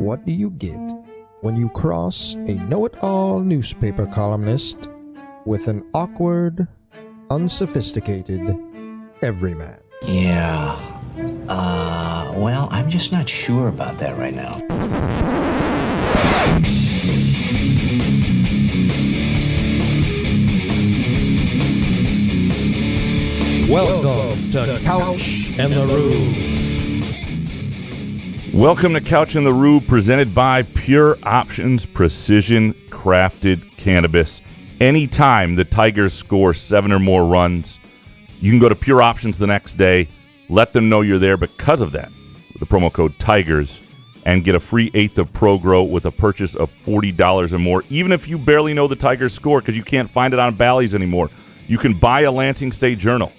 what do you get when you cross a know-it-all newspaper columnist with an awkward, unsophisticated everyman? Yeah. Well, I'm just not sure about that right now. Welcome to Couch and the Rube. Welcome to Couch and the Rube, presented by Pure Options Precision Crafted Cannabis. Anytime the Tigers score 7 or more runs, you can go to Pure Options the next day, let them know you're there because of that, with the promo code TIGERS, and get a free eighth of ProGrow with a purchase of $40 or more, even if you barely know the Tigers score because you can't find it on Bally's anymore. You can buy a Lansing State Journal,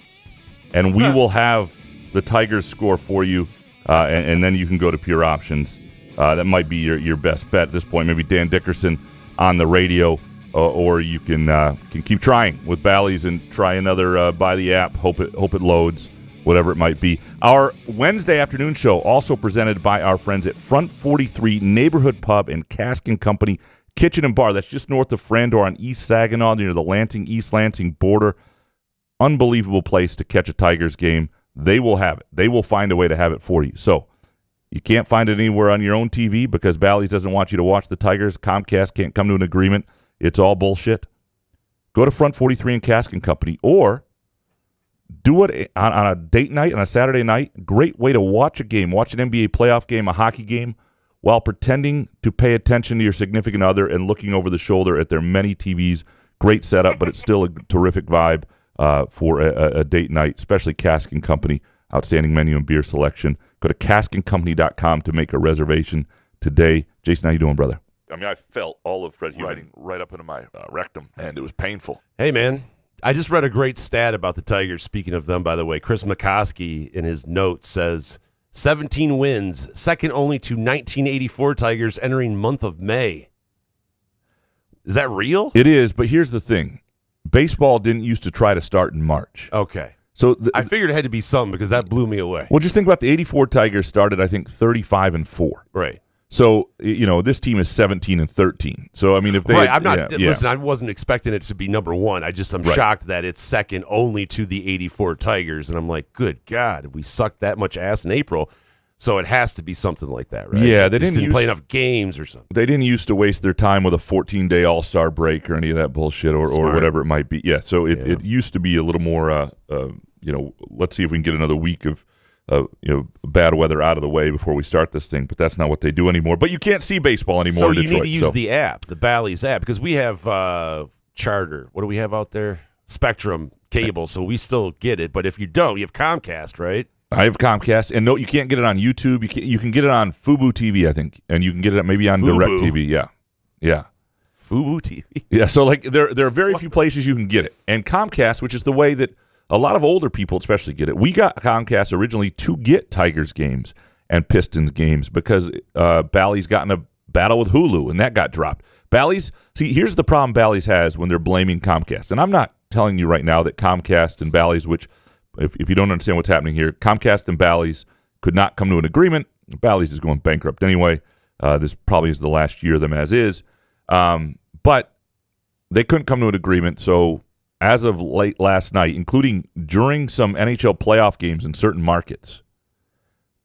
and we will have the Tigers score for you, and then you can go to Pure Options. That might be your best bet at this point. Maybe Dan Dickerson on the radio, or you can keep trying with Bally's and try another buy the app. Hope it loads, whatever it might be. Our Wednesday afternoon show also presented by our friends at Front 43 Neighborhood Pub and Cask and Company Kitchen and Bar. That's just north of Frandor on East Saginaw, near the East Lansing border. Unbelievable place to catch a Tigers game. They will have it. They will find a way to have it for you. So you can't find it anywhere on your own TV because Bally's doesn't want you to watch the Tigers. Comcast can't come to an agreement. It's all bullshit. Go to Front 43 and Cask and Company, or do it on a date night, on a Saturday night. Great way to watch a game, watch an NBA playoff game, a hockey game, while pretending to pay attention to your significant other and looking over the shoulder at their many TVs. Great setup, but it's still a terrific vibe for a date night, especially Cask and Company. Outstanding menu and beer selection. Go to caskandcompany.com to make a reservation today. Jason, how you doing, brother? I mean, I felt all of Fred Hugh right up into my rectum, and it was painful. Hey, man. I just read a great stat about the Tigers. Speaking of them, by the way, Chris McCoskey in his notes says 17 wins, second only to 1984 Tigers entering month of May. Is that real? It is, but here's the thing. Baseball didn't used to try to start in March. Okay. So I figured it had to be something because that blew me away. Well, just think about the 84 Tigers started, I think, 35-4. Right. So, this team is 17-13. So, I mean, if they right, I'm not. Listen, I wasn't expecting it to be number one. I'm shocked that it's second only to the 84 Tigers, and I'm like, good God, we sucked that much ass in April, so it has to be something like that, right? Yeah, they didn't play enough games or something. They didn't used to waste their time with a 14-day All-Star break or any of that bullshit or whatever it might be. Yeah, so it used to be a little more. Let's see if we can get another week of. Bad weather out of the way before we start this thing, but that's not what they do anymore. But you can't see baseball anymore in Detroit. So you need to use the app, the Bally's app, because we have Charter. What do we have out there? Spectrum cable, so we still get it. But if you don't, you have Comcast, right? I have Comcast, and no, you can't get it on YouTube. You can get it on Fubo TV, I think, and you can get it maybe on DirecTV. Yeah. Fubo TV. Yeah. So there are very few places you can get it, and Comcast, which is the way that a lot of older people especially get it. We got Comcast originally to get Tigers games and Pistons games because Bally's got in a battle with Hulu, and that got dropped. Bally's, see, here's the problem Bally's has when they're blaming Comcast. And I'm not telling you right now that Comcast and Bally's, which, if you don't understand what's happening here, Comcast and Bally's could not come to an agreement. Bally's is going bankrupt anyway. This probably is the last year of them as is. But they couldn't come to an agreement, so as of late last night, including during some NHL playoff games in certain markets,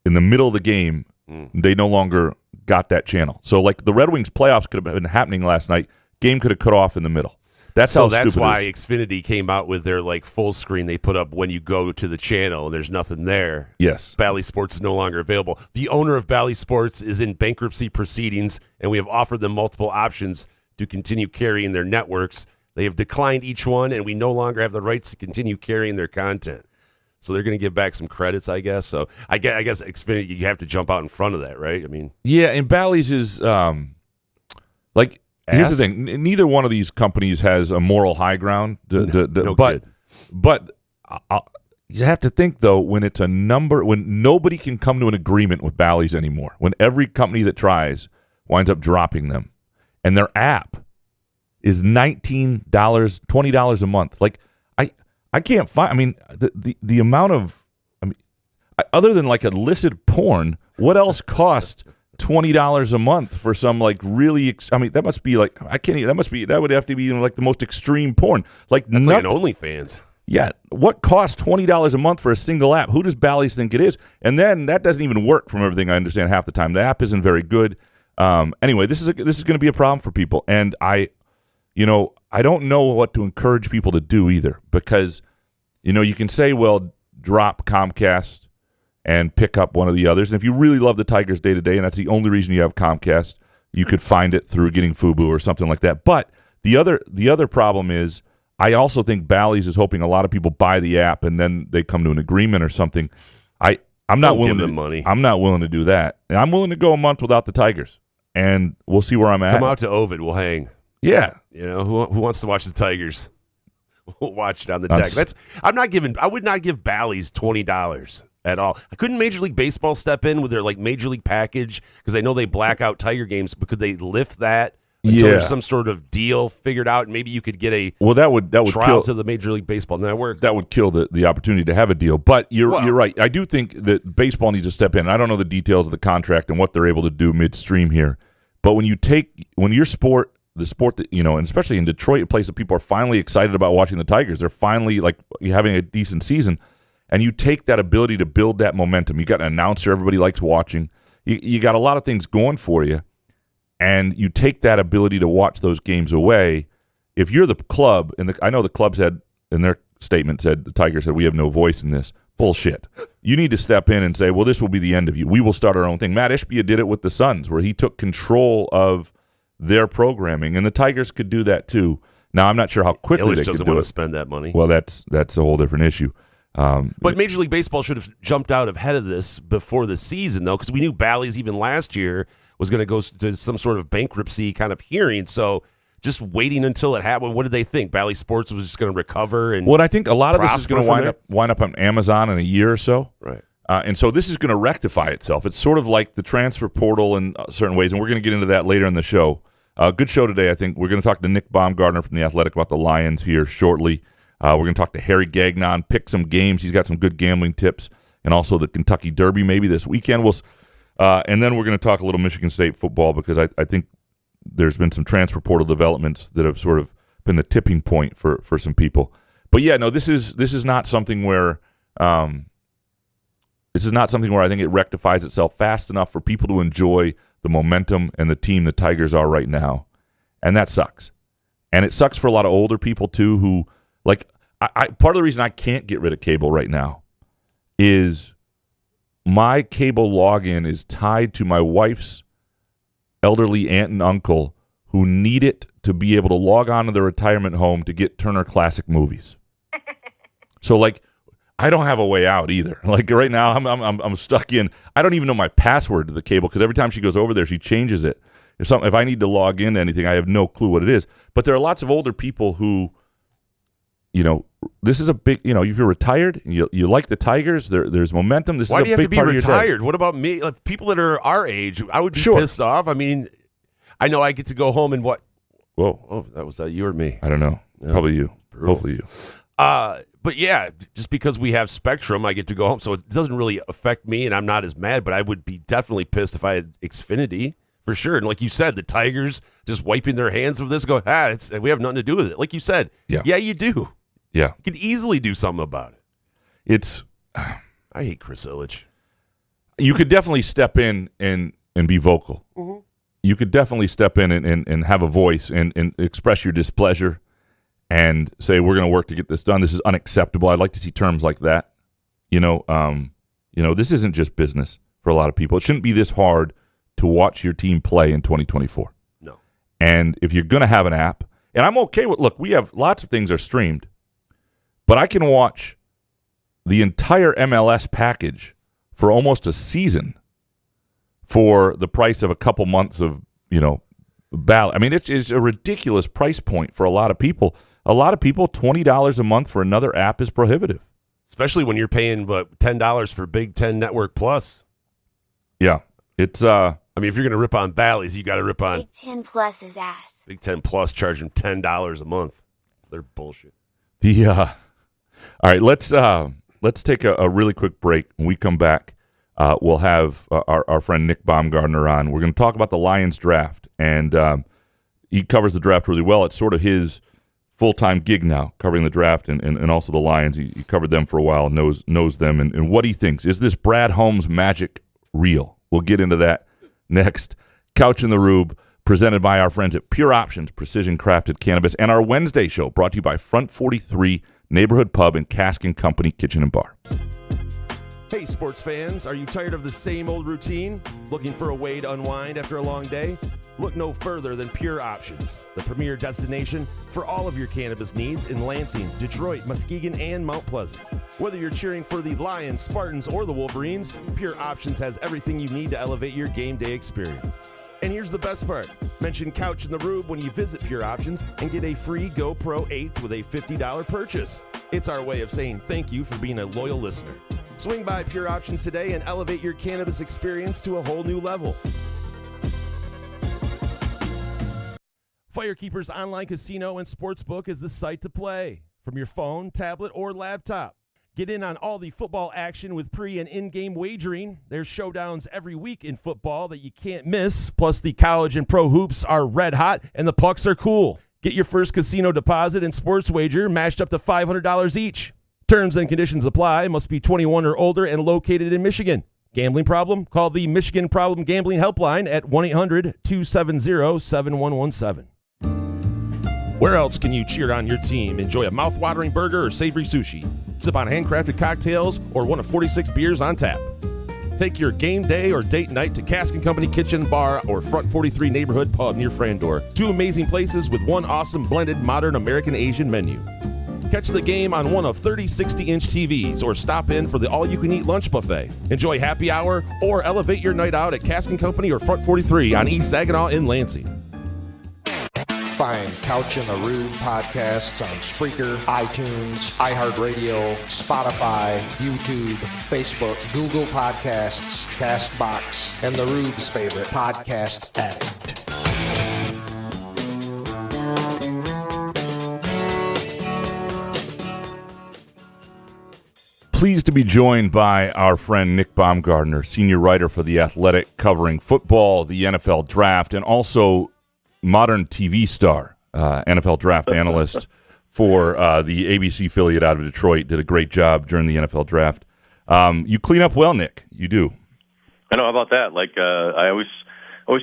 in the middle of the game, they no longer got that channel. So, like, the Red Wings playoffs could have been happening last night. Game could have cut off in the middle. That's why Xfinity came out with their full screen they put up when you go to the channel and there's nothing there. Yes. Bally Sports is no longer available. The owner of Bally Sports is in bankruptcy proceedings, and we have offered them multiple options to continue carrying their networks. They have declined each one, and we no longer have the rights to continue carrying their content. So they're going to give back some credits, I guess. So I guess Xfinity, you have to jump out in front of that, right? I mean, yeah, and Bally's is here's the thing: neither one of these companies has a moral high ground. But you have to think though, when it's a number, when nobody can come to an agreement with Bally's anymore, when every company that tries winds up dropping them, and their app is $19, $20 a month. Like, I can't find. I mean, the amount of, other than like illicit porn, what else cost $20 a month for some like really. I mean, that must be like I can't. Even, that would have to be like the most extreme porn. Like that's like an OnlyFans. Yeah, what costs $20 a month for a single app? Who does Bally's think it is? And then that doesn't even work from everything I understand half the time. The app isn't very good. Anyway, this is going to be a problem for people, and I don't know what to encourage people to do either, because you can say, well, drop Comcast and pick up one of the others. And if you really love the Tigers day to day, and that's the only reason you have Comcast, you could find it through getting Fubo or something like that. But the other problem is, I also think Bally's is hoping a lot of people buy the app and then they come to an agreement or something. I'm not willing to give them money. I'm not willing to do that. And I'm willing to go a month without the Tigers, and we'll see where I'm at. Come out to Ovid, we'll hang. Yeah, who wants to watch the Tigers? We'll watch it on the deck. I would not give Bally's $20 at all. Couldn't Major League Baseball step in with their like Major League package, because I know they black out Tiger games, but could they lift that until there's some sort of deal figured out, and maybe you could get a that would trial kill, to the Major League Baseball Network? That would kill the opportunity to have a deal. But you're right. I do think that baseball needs to step in. I don't know the details of the contract and what they're able to do midstream here, but when your sport, the sport that and especially in Detroit, a place that people are finally excited about watching the Tigers, they're finally like having a decent season, and you take that ability to build that momentum. You got an announcer everybody likes watching. You got a lot of things going for you. And you take that ability to watch those games away. If you're the club, and I know the clubs had, in their statement said, the Tigers said, we have no voice in this. Bullshit. You need to step in and say, well, this will be the end of you. We will start our own thing. Matt Ishbia did it with the Suns, where he took control of their programming, and the Tigers could do that too. Now, I'm not sure how quickly they doesn't could do want it. to spend that money. Well, that's a whole different issue. But Major League Baseball should have jumped out ahead of this before the season, though, because we knew Bally's even last year was going to go to some sort of bankruptcy kind of hearing. So just waiting until it happened, what did they think? Bally Sports was just going to recover? And I think a lot of this is going to wind up on Amazon in a year or so. Right. And so this is going to rectify itself. It's sort of like the transfer portal in certain ways, and we're going to get into that later in the show. Good show today, I think. We're going to talk to Nick Baumgardner from The Athletic about the Lions here shortly. We're going to talk to Harry Gagnon, pick some games. He's got some good gambling tips, and also the Kentucky Derby maybe this weekend. And then we're going to talk a little Michigan State football, because I think there's been some transfer portal developments that have sort of been the tipping point for some people. But yeah, no, this is not something where I think it rectifies itself fast enough for people to enjoy the momentum and the team the Tigers are right now, and that sucks. And it sucks for a lot of older people too, who like part of the reason I can't get rid of cable right now is my cable login is tied to my wife's elderly aunt and uncle, who need it to be able to log on to their retirement home to get Turner Classic Movies. So like, I don't have a way out either. Like right now, I'm stuck in. I don't even know my password to the cable, because every time she goes over there, she changes it. If I need to log into anything, I have no clue what it is. But there are lots of older people who, this is a big. If you're retired, and you like the Tigers. There's momentum. Why do you have to be retired? What about me? Like, people that are our age, I would be pissed off. I mean, I know I get to go home and what? Whoa! Oh, that was you or me? I don't know. Yeah. Probably you. Brutal. Hopefully you. But yeah, just because we have Spectrum, I get to go home, so it doesn't really affect me, and I'm not as mad. But I would be definitely pissed if I had Xfinity for sure. And like you said, the Tigers just wiping their hands of this, we have nothing to do with it. Like you said, yeah, you do. Yeah, you could easily do something about it. I hate Chris Ilitch. You could definitely step in and be vocal. Mm-hmm. You could definitely step in and have a voice and express your displeasure and say, we're going to work to get this done. This is unacceptable. I'd like to see terms like that. This isn't just business for a lot of people. It shouldn't be this hard to watch your team play in 2024. No. And if you're going to have an app, and I'm okay with, look, we have lots of things are streamed, but I can watch the entire MLS package for almost a season for the price of a couple months of, Bally. I mean, it's a ridiculous price point for a lot of people. A lot of people, $20 a month for another app is prohibitive. Especially when you're paying, $10 for Big Ten Network Plus. Yeah. It's, I mean, if you're going to rip on Bally's, you got to rip on Big Ten Plus's ass. Big Ten Plus charging $10 a month. They're bullshit. All right, let's take a really quick break. When we come back, we'll have our friend Nick Baumgardner on. We're going to talk about the Lions draft, and he covers the draft really well. It's sort of his full-time gig now, covering the draft and also the Lions. He covered them for a while, knows them, and what he thinks. Is this Brad Holmes magic real? We'll get into that next. Couch in the Rube, presented by our friends at Pure Options, Precision Crafted Cannabis, and our Wednesday show, brought to you by Front 43 Neighborhood Pub and Cask & Company Kitchen and Bar. Hey, sports fans, are you tired of the same old routine? Looking for a way to unwind after a long day? Look no further than Pure Options, the premier destination for all of your cannabis needs in Lansing, Detroit, Muskegon, and Mount Pleasant. Whether you're cheering for the Lions, Spartans, or the Wolverines, Pure Options has everything you need to elevate your game day experience. And here's the best part. Mention Couch in the Rube when you visit Pure Options and get a free GoPro 8 with a $50 purchase. It's our way of saying thank you for being a loyal listener. Swing by Pure Options today and elevate your cannabis experience to a whole new level. Firekeeper's online casino and sportsbook is the site to play. From your phone, tablet, or laptop. Get in on all the football action with pre- and in-game wagering. There's showdowns every week in football that you can't miss. Plus, the college and pro hoops are red hot, and the pucks are cool. Get your first casino deposit and sports wager matched up to $500 each. Terms and conditions apply. Must be 21 or older and located in Michigan. Gambling problem? Call the Michigan Problem Gambling Helpline at 1-800-270-7117. Where else can you cheer on your team, enjoy a mouth-watering burger or savory sushi, sip on handcrafted cocktails, or one of 46 beers on tap? Take your game day or date night to Cask & Company Kitchen Bar or Front 43 Neighborhood Pub near Frandor. Two amazing places with one awesome blended modern American Asian menu. Catch the game on one of 30 60-inch TVs or stop in for the all-you-can-eat lunch buffet. Enjoy happy hour or elevate your night out at Cask & Company or Front 43 on East Saginaw in Lansing. Find Couch in the Rube podcasts on Spreaker, iTunes, iHeartRadio, Spotify, YouTube, Facebook, Google Podcasts, CastBox, and the Rube's favorite podcast addict. Pleased to be joined by our friend Nick Baumgardner, senior writer for The Athletic, covering football, the NFL draft, and also modern TV star, NFL draft analyst for the ABC affiliate out of Detroit. Did a great job during the NFL draft. You clean up well, Nick. You do. I know. How about that? Like, I always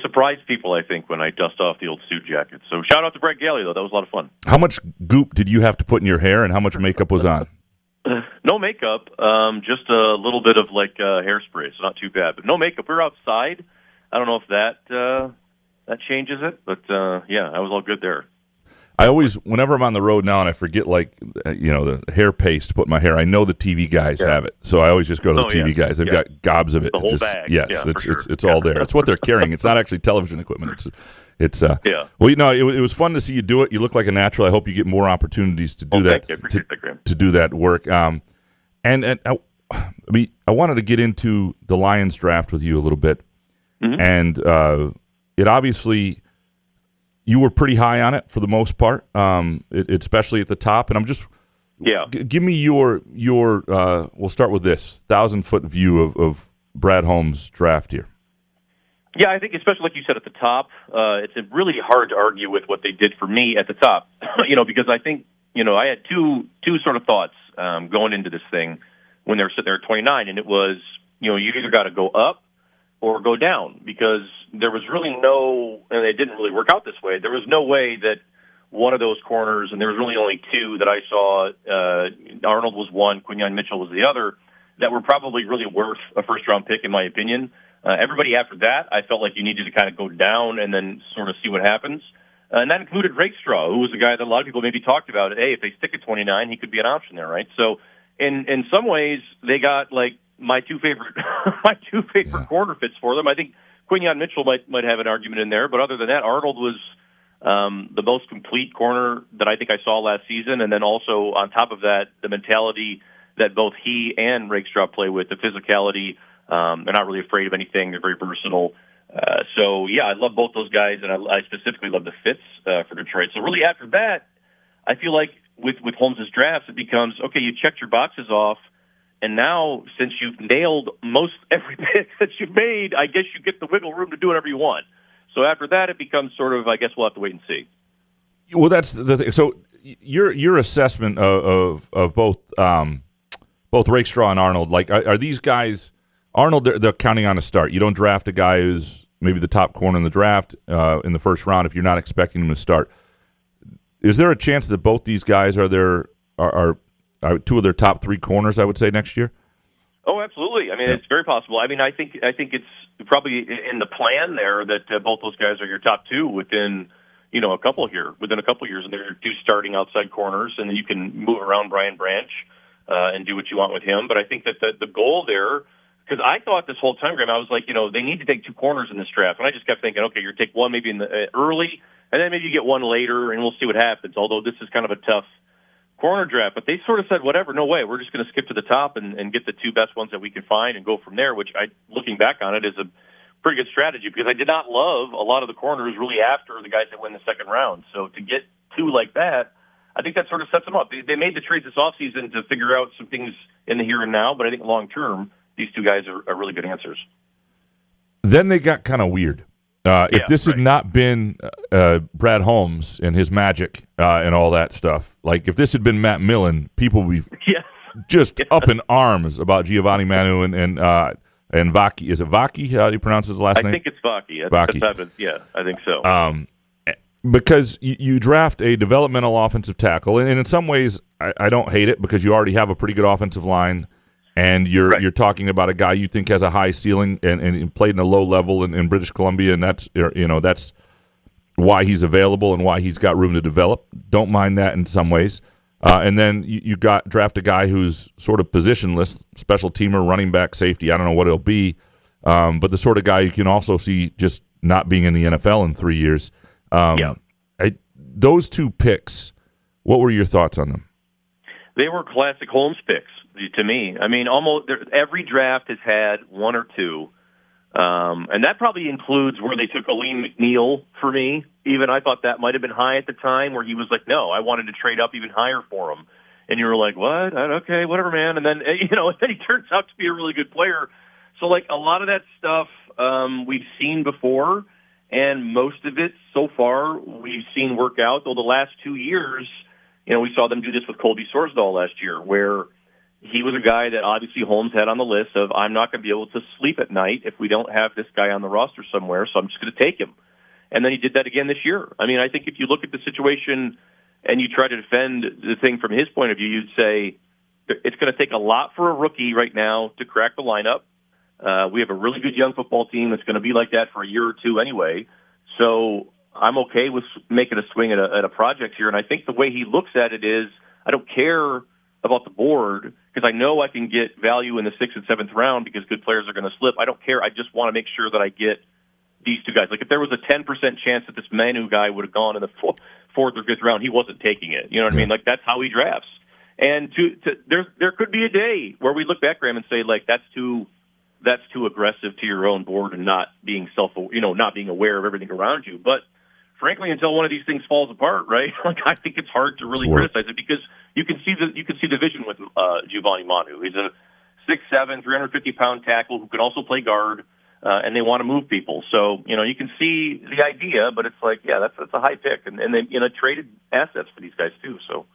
surprise people, I think, when I dust off the old suit jacket. So shout out to Brett Galley, though. That was a lot of fun. How much goop did you have to put in your hair, and how much makeup was on? No makeup, just a little bit of, like, hairspray, so not too bad. But no makeup. We were outside. I don't know if that changes it, but, yeah, I was all good there. I always, whenever I'm on the road now and I forget, like, the hair paste to put in my hair, I know the TV guys have it. So I always just go to the TV guys. They've got gobs of it. The whole bag. Yes, yeah, it's all there. It's what they're carrying. It's not actually television equipment. It's Well, it was fun to see you do it. You look like a natural. I hope you get more opportunities to do that. Thank you. I appreciate that, Graham. To do that work. And I wanted to get into the Lions draft with you a little bit. Mm-hmm. And it obviously, you were pretty high on it for the most part, especially at the top. And I'm just, give me your we'll start with this 1,000-foot view of Brad Holmes' draft here. Yeah, I think especially like you said at the top, it's really hard to argue with what they did for me at the top, because I think, I had two sort of thoughts going into this thing when they were sitting there at 29, and it was, you either got to go up or go down, because there was really no, and it didn't really work out this way, there was no way that one of those corners, and there was really only two that I saw, Arnold was one, Quinyon Mitchell was the other, that were probably really worth a first-round pick, in my opinion. Everybody after that, I felt like you needed to kind of go down and then sort of see what happens. And that included Rakestraw, who was a guy that a lot of people maybe talked about. Hey, if they stick at 29, he could be an option there, right? So in some ways, they got like my two favorite corner fits for them. I think Quinyon Mitchell might have an argument in there, but other than that, Arnold was the most complete corner that I think I saw last season. And then also on top of that, the mentality that both he and Rakestraw play with, the physicality. They're not really afraid of anything. They're very versatile. So, yeah, I love both those guys, and I specifically love the fits for Detroit. So really after that, I feel like with Holmes' drafts, it becomes, okay, you checked your boxes off. And now, since you've nailed most every pick that you've made, I guess you get the wiggle room to do whatever you want. So after that, it becomes sort of, I guess we'll have to wait and see. Well, that's the thing. So your assessment of both Rakestraw and Arnold, like are these guys? Arnold, they're counting on a start. You don't draft a guy who's maybe the top corner in the draft in the first round if you're not expecting him to start. Is there a chance that both these guys are two of their top three corners, I would say, next year? Oh, absolutely. I mean, It's very possible. I mean, I think it's probably in the plan there that both those guys are your top two within a couple years, and they're two starting outside corners, and then you can move around Brian Branch and do what you want with him. But I think that the goal there, because I thought this whole time, Graham, I was like, they need to take two corners in this draft, and I just kept thinking, okay, you take one maybe in the early, and then maybe you get one later, and we'll see what happens. Although this is kind of a tough corner draft, but they sort of said, whatever, no way, we're just going to skip to the top and get the two best ones that we can find and go from there, which looking back on it, is a pretty good strategy, because I did not love a lot of the corners really after the guys that win the second round. So to get two like that, I think that sort of sets them up. They made the trades this offseason to figure out some things in the here and now, but I think long term, these two guys are really good answers. Then they got kind of weird. If this had not been Brad Holmes and his magic and all that stuff, like if this had been Matt Millen, people would be just up in arms about Giovanni Manu and Vaki. Is it Vaki? How do you pronounce his last name? I think it's Vaki. Vaki. I think so. Because you draft a developmental offensive tackle, and in some ways I don't hate it, because you already have a pretty good offensive line. And you're talking about a guy you think has a high ceiling and played in a low level in British Columbia, and that's why he's available and why he's got room to develop. Don't mind that in some ways. And then you draft a guy who's sort of positionless, special teamer, running back, safety. I don't know what it'll be, but the sort of guy you can also see just not being in the NFL in 3 years. Those two picks, what were your thoughts on them? They were classic Holmes picks to me. I mean, almost every draft has had one or two, and that probably includes where they took Aleem McNeil for me. Even I thought that might have been high at the time, where he was like, no, I wanted to trade up even higher for him. And you were like, what? Okay, whatever, man. And then, and then he turns out to be a really good player. So, like, a lot of that stuff we've seen before, and most of it so far we've seen work out. Though the last 2 years, we saw them do this with Colby Sorsdahl last year, where he was a guy that obviously Holmes had on the list of, I'm not going to be able to sleep at night if we don't have this guy on the roster somewhere, so I'm just going to take him. And then he did that again this year. I mean, I think if you look at the situation and you try to defend the thing from his point of view, you'd say it's going to take a lot for a rookie right now to crack the lineup. We have a really good young football team that's going to be like that for a year or two anyway. So I'm okay with making a swing at a project here. And I think the way he looks at it is, I don't care about the board, because I know I can get value in the 6th and 7th round because good players are going to slip. I don't care. I just want to make sure that I get these two guys. Like, if there was a 10% chance that this Manu guy would have gone in the 4th or 5th round, he wasn't taking it. You know what I mean? Like, that's how he drafts. And there could be a day where we look back, Graham, and say, like, that's too aggressive to your own board and not being not being aware of everything around you. But frankly, until one of these things falls apart, right? Like, I think it's hard to really criticize it, because you can see the vision with Giovanni Manu. He's a 6'7", 350-pound tackle who can also play guard, and they want to move people. So you can see the idea, but it's like, that's a high pick, and they traded assets for these guys too. So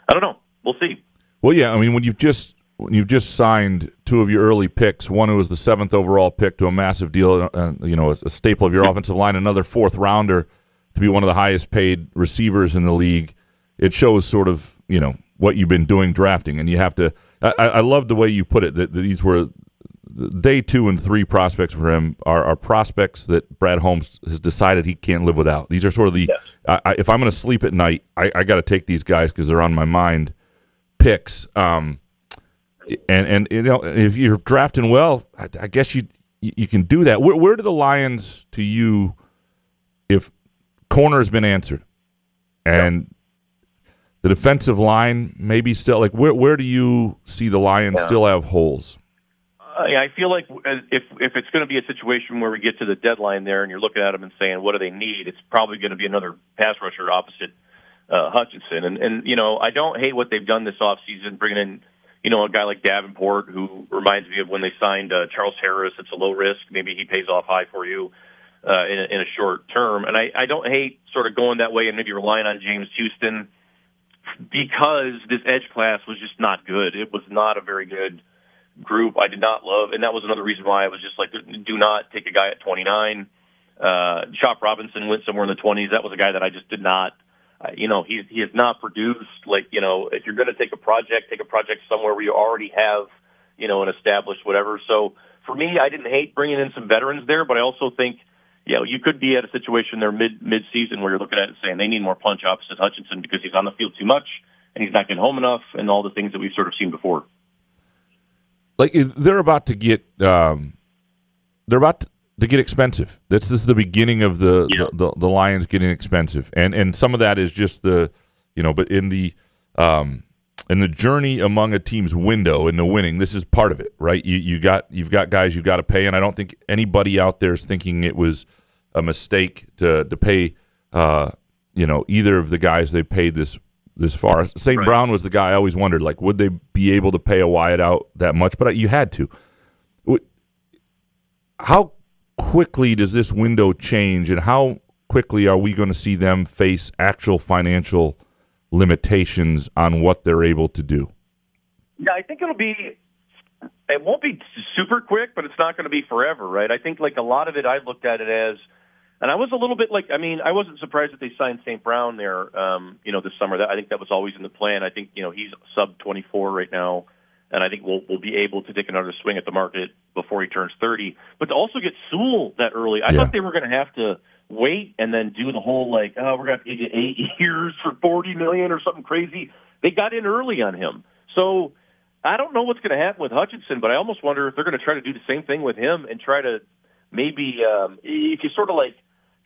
I don't know. We'll see. Well, yeah, I mean, when you've just signed two of your early picks, one who was the 7th overall pick to a massive deal, a staple of your offensive line, another 4th rounder to be one of the highest paid receivers in the league, it shows sort of, what you've been doing drafting. And you have to, I love the way you put it, that these were day 2 and 3 prospects for him are prospects that Brad Holmes has decided he can't live without. These are sort of the, if I'm going to sleep at night, I got to take these guys because they're on my mind picks. And if you're drafting well, I guess you can do that. Where do the Lions, to you, if corner has been answered and the defensive line maybe still, like, where do you see the Lions still have holes? I feel like if it's going to be a situation where we get to the deadline there and you're looking at them and saying, what do they need? It's probably going to be another pass rusher opposite Hutchinson. And I don't hate what they've done this offseason, bringing in a guy like Davenport, who reminds me of when they signed Charles Harris. It's a low risk. Maybe he pays off high for you in a short term. And I don't hate sort of going that way and maybe relying on James Houston, because this edge class was just not good. It was not a very good group. I did not love, and that was another reason why I was just like, do not take a guy at 29. Chop Robinson went somewhere in the 20s. That was a guy that I just did not, he has not produced. Like, if you're going to take a project somewhere where you already have, an established whatever. So for me, I didn't hate bringing in some veterans there, but I also think, you could be at a situation there mid-season where you're looking at it saying they need more punch opposite Hutchinson because he's on the field too much and he's not getting home enough, and all the things that we've sort of seen before. Like, they're about to get expensive. This is the beginning of the Lions getting expensive, and some of that is just but in the journey among a team's window in the winning, this is part of it, right? You've got guys you got to pay, and I don't think anybody out there is thinking it was a mistake to pay either of the guys they paid this far. St. Brown was the guy I always wondered, like, would they be able to pay a Wyatt out that much? But you had to. How quickly does this window change, and how quickly are we going to see them face actual financial limitations on what they're able to do? Yeah, I think it won't be super quick, but it's not going to be forever, right? I think like a lot of it, I looked at it as, and I was a little bit like, I wasn't surprised that they signed St. Brown there, this summer. I think that was always in the plan. I think, he's sub 24 right now, and I think we'll be able to take another swing at the market before he turns 30. But to also get Sewell that early, I thought they were going to have to wait and then do the whole, like, we're going to have to get 8 years for $40 million or something crazy. They got in early on him. So I don't know what's going to happen with Hutchinson, but I almost wonder if they're going to try to do the same thing with him and try to maybe, if you sort of like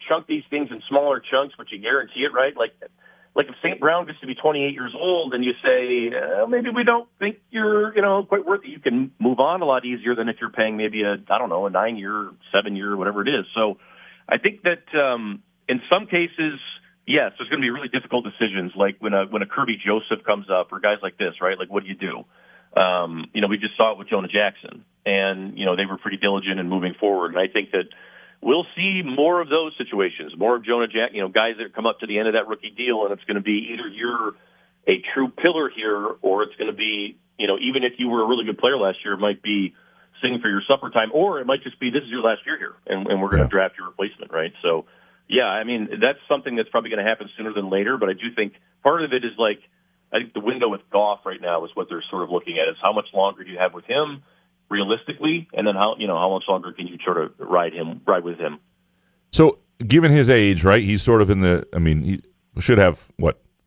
chunk these things in smaller chunks, but you guarantee it, right? Like if St. Brown gets to be 28 years old and you say, maybe we don't think you're, quite worth it, you can move on a lot easier than if you're paying maybe a 9-year, 7-year, whatever it is. So I think that in some cases, yes, there's going to be really difficult decisions, like when a Kirby Joseph comes up or guys like this, right? Like, what do you do? We just saw it with Jonah Jackson, and, they were pretty diligent in moving forward. And I think that we'll see more of those situations, more of Jonah Jackson, guys that come up to the end of that rookie deal, and it's going to be either you're a true pillar here, or it's going to be, even if you were a really good player last year, it might be singing for your supper time, or it might just be this is your last year here, and we're going to draft your replacement, right? So, yeah, that's something that's probably going to happen sooner than later, but I do think part of it is like, I think the window with Goff right now is what they're sort of looking at, is how much longer do you have with him realistically, and then how much longer can you sort of ride with him. So given his age, right, he's sort of in he should have,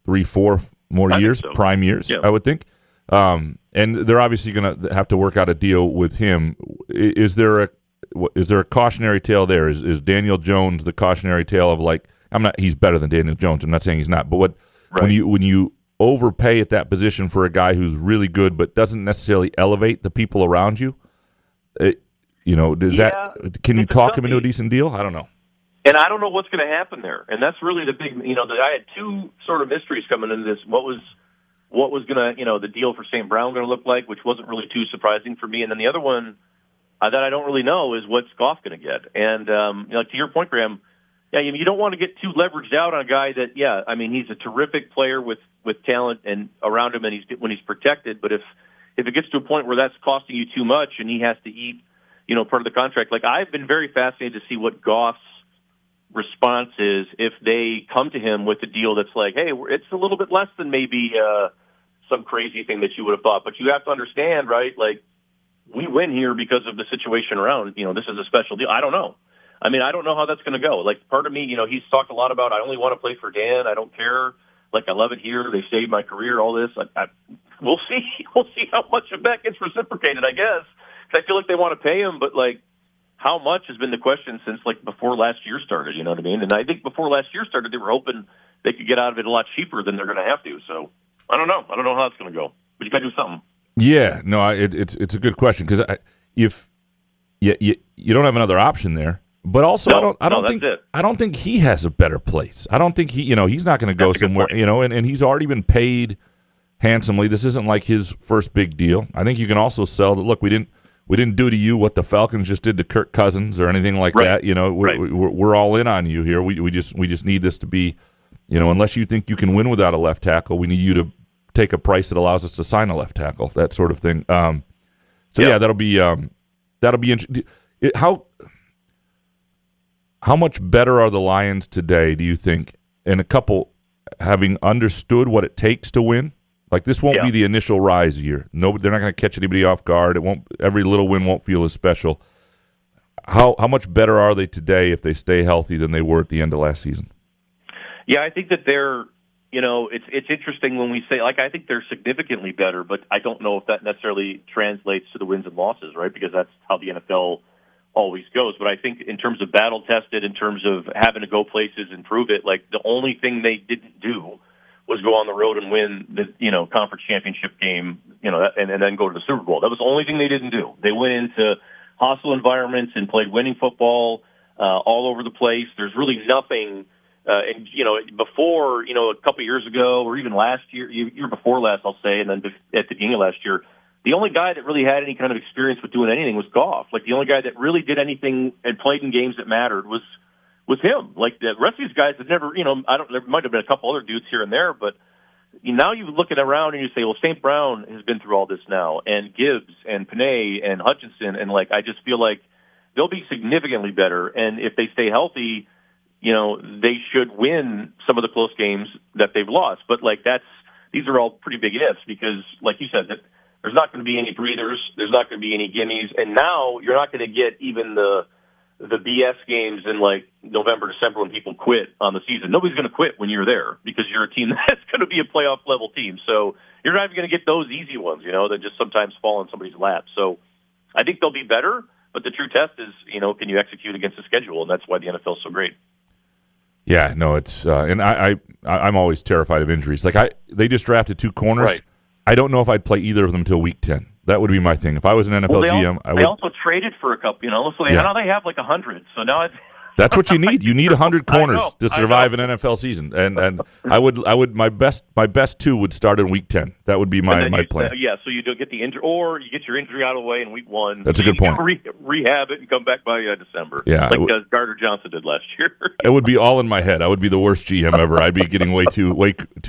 3-4 more years, so. Prime years, I would think. And they're obviously going to have to work out a deal with him. Is there a cautionary tale there? Is Daniel Jones the cautionary tale of he's better than Daniel Jones. I'm not saying he's not, but when you overpay at that position for a guy who's really good but doesn't necessarily elevate the people around you, can you talk him into a decent deal? I don't know. And I don't know what's going to happen there. And that's really the big, I had two sort of mysteries coming into this. What was going to, the deal for St. Brown going to look like, which wasn't really too surprising for me. And then the other one that I don't really know is what's Goff going to get. And, to your point, Graham, you don't want to get too leveraged out on a guy that, he's a terrific player with talent and around him, and when he's protected. But if it gets to a point where that's costing you too much and he has to eat, part of the contract, like I've been very fascinated to see what Goff's response is if they come to him with a deal that's like, hey, it's a little bit less than maybe some crazy thing that you would have thought. But you have to understand, right, like we win here because of the situation around, this is a special deal. I don't know. I don't know how that's going to go. Like, part of me, he's talked a lot about, I only want to play for Dan. I don't care. Like, I love it here. They saved my career, all this. We'll see. We'll see how much of that gets reciprocated, I guess. Because I feel like they want to pay him, but, like, how much has been the question since, like, before last year started, you know what I mean? And I think before last year started, they were hoping they could get out of it a lot cheaper than they're going to have to. So, I don't know. I don't know how it's going to go. But you got to do something. Yeah. No, it's a good question. Because if you don't have another option there. But also, I don't think he has a better place. I don't think he's not going to go somewhere, and he's already been paid handsomely. This isn't like his first big deal. I think you can also sell that. Look, we didn't do to you what the Falcons just did to Kirk Cousins or anything like that. You know, we're all in on you here. We just need this to be, you know, unless you think you can win without a left tackle, we need you to take a price that allows us to sign a left tackle. That sort of thing. That'll be interesting. How much better are the Lions today, do you think, in a couple having understood what it takes to win? Like, this won't be the initial rise year. No, they're not going to catch anybody off guard. Every little win won't feel as special. How much better are they today if they stay healthy than they were at the end of last season? Yeah, I think that they're, you know, it's interesting when we say, like, I think they're significantly better, but I don't know if that necessarily translates to the wins and losses, right? Because that's how the NFL always goes. But I think in terms of battle tested, in terms of having to go places and prove it, like, the only thing they didn't do was go on the road and win the, you know, conference championship game, you know, and then go to the Super Bowl. That was the only thing they didn't do. They went into hostile environments and played winning football all over the place. There's really nothing, and, you know, before, you know, a couple years ago or even last year, year before last, I'll say, and then at the beginning of last year, the only guy that really had any kind of experience with doing anything was Goff. Like, the only guy that really did anything and played in games that mattered was him. Like, the rest of these guys have never, you know, there might have been a couple other dudes here and there, but now you look at around and you say, well, St. Brown has been through all this now, and Gibbs and Panay and Hutchinson, and, like, I just feel like they'll be significantly better, and if they stay healthy, you know, they should win some of the close games that they've lost. But, like, these are all pretty big ifs because, like you said, that there's not going to be any breathers, there's not going to be any gimmies, and now you're not going to get even the BS games in, like, November, December when people quit on the season. Nobody's going to quit when you're there because you're a team that's going to be a playoff level team. So you're not even going to get those easy ones, you know, that just sometimes fall in somebody's lap. So I think they'll be better, but the true test is, you know, can you execute against the schedule? And that's why the NFL is so great. Yeah, no, it's and I'm always terrified of injuries. Like, they just drafted 2 corners. Right. I don't know if I'd play either of them until week 10. That would be my thing. If I was an NFL GM, I would. They also traded for a couple, you know, so now they have like 100. So now that's what you need. You need 100 corners to survive an NFL season. And I would my best 2 would start in week 10. That would be my plan. Yeah, so you don't get the injury, or you get your injury out of the way in week 1. That's a good point. Rehab it and come back by December. Yeah, like Gardner Johnson did last year. It would be all in my head. I would be the worst GM ever. I'd be getting way too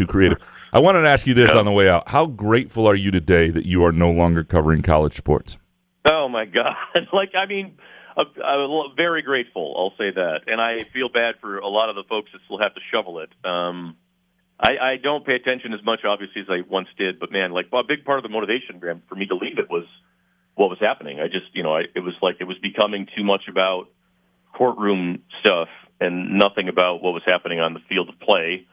creative. I wanted to ask you this on the way out. How grateful are you today that you are no longer covering college sports? Oh my God! Like, I mean, I'm very grateful. I'll say that, and I feel bad for a lot of the folks that still have to shovel it. I don't pay attention as much, obviously, as I once did. But man, like, a big part of the motivation, Graham, for me to leave it was what was happening. I just, you know, it was becoming too much about courtroom stuff and nothing about what was happening on the field of play,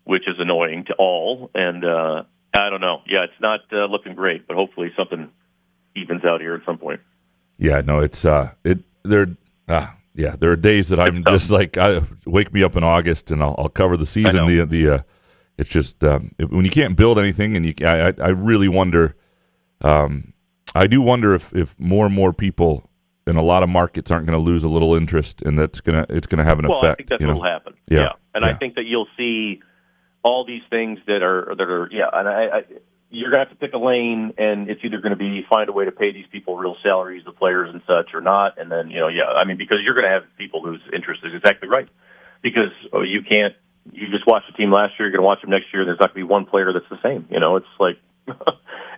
which is annoying to all. And I don't know. Yeah, it's not looking great, but hopefully something evens out here at some point. Yeah, no, it's there are days that I'm just like, wake me up in August and I'll cover the season. It's just when you can't build anything, and I really wonder. I do wonder if more and more people in a lot of markets aren't going to lose a little interest, and it's gonna have an effect. Well, I think that's what will happen. Yeah. And I think that you'll see all these things that are and you're going to have to pick a lane, and it's either going to be find a way to pay these people real salaries, the players and such, or not. And then, because you're going to have people lose interest is exactly right. Because you just watched the team last year, you're going to watch them next year, there's not going to be one player that's the same. You know, it's like,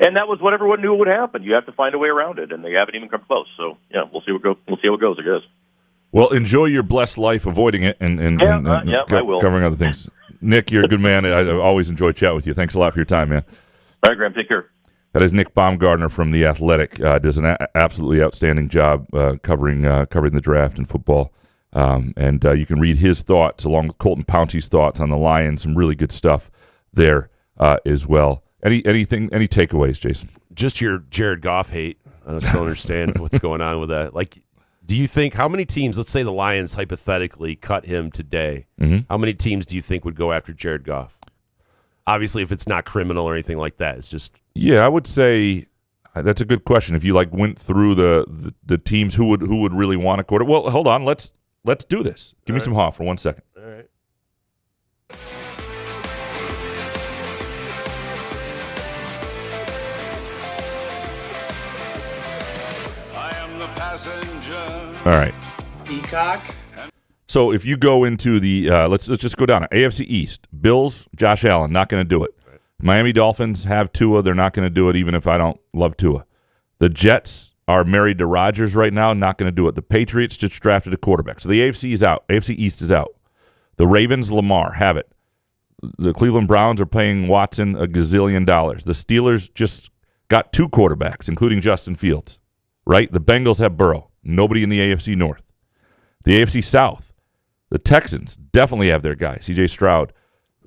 and that was what everyone knew would happen. You have to find a way around it, and they haven't even come close. So, yeah, we'll see how it goes, I guess. Well, enjoy your blessed life avoiding it and I will. Covering other things. Nick, you're a good man. I always enjoy chatting with you. Thanks a lot for your time, man. All right, Graham, take care. That is Nick Baumgardner from The Athletic. Does an absolutely outstanding job covering the draft and football. And you can read his thoughts along with Colton Pouncey's thoughts on the Lions. Some really good stuff there as well. Any takeaways, Jason? Just your Jared Goff hate. I just don't understand what's going on with that. Like, do you think how many teams? Let's say the Lions hypothetically cut him today. Mm-hmm. How many teams do you think would go after Jared Goff? Obviously, if it's not criminal or anything like that, it's just. Yeah, I would say that's a good question. If you went through the teams who would really want a quarter. Well, hold on. Let's do this. Give me some Hoff for 1 second. All right. All right. Peacock. So if you go into the let's just go down AFC East. Bills, Josh Allen, not going to do it. Right. Miami Dolphins have Tua. They're not going to do it, even if I don't love Tua. The Jets are married to Rodgers right now, not going to do it. The Patriots just drafted a quarterback. So the AFC is out. AFC East is out. The Ravens, Lamar, have it. The Cleveland Browns are paying Watson $1 gazillion. The Steelers just got 2 quarterbacks, including Justin Fields, right? The Bengals have Burrow. Nobody in the AFC North. The AFC South, the Texans definitely have their guy, C.J. Stroud.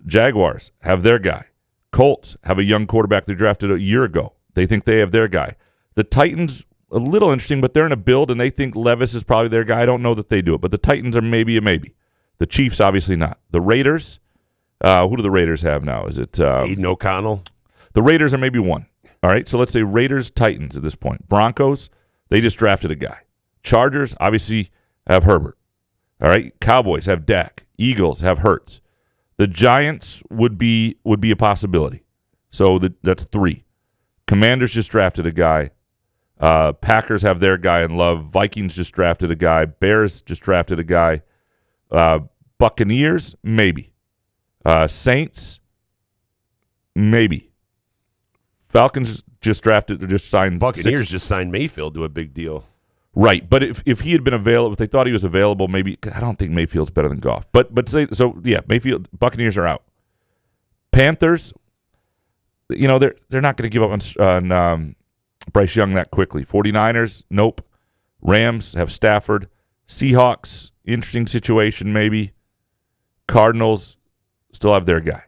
Jaguars have their guy. Colts have a young quarterback they drafted a year ago. They think they have their guy. The Titans, a little interesting, but they're in a build, and they think Levis is probably their guy. I don't know that they do it, but the Titans are maybe a maybe. The Chiefs, obviously not. The Raiders, who do the Raiders have now? Is it Aiden O'Connell? The Raiders are maybe 1. All right, so let's say Raiders, Titans at this point. Broncos, they just drafted a guy. Chargers, obviously, have Herbert. All right, Cowboys have Dak. Eagles have Hurts. The Giants would be a possibility. So that's 3. Commanders just drafted a guy. Packers have their guy in Love. Vikings just drafted a guy. Bears just drafted a guy. Buccaneers, maybe. Saints, maybe. Falcons just signed. Buccaneers just signed Mayfield to a big deal. Right, but if he had been available, if they thought he was available, maybe I don't think Mayfield's better than Goff. But say so, yeah. Mayfield, Buccaneers are out. Panthers, they're not going to give up on Bryce Young that quickly. 49ers, nope. Rams have Stafford. Seahawks, interesting situation maybe. Cardinals still have their guy.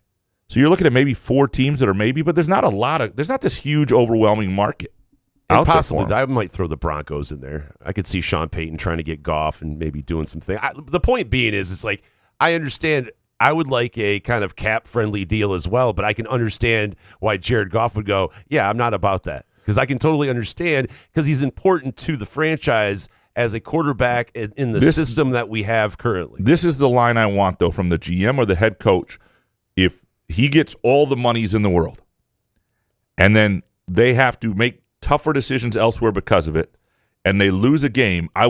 So you're looking at maybe 4 teams that are maybe, but there's not this huge overwhelming market. And possibly, I might throw the Broncos in there. I could see Sean Payton trying to get Goff and maybe doing something. The point being is, it's like, I understand. I would like a kind of cap-friendly deal as well, but I can understand why Jared Goff would go, yeah, I'm not about that. Because I can totally understand, because he's important to the franchise as a quarterback in the system that we have currently. This is the line I want, though, from the GM or the head coach. If he gets all the monies in the world, and then they have to make tougher decisions elsewhere because of it, and they lose a game, I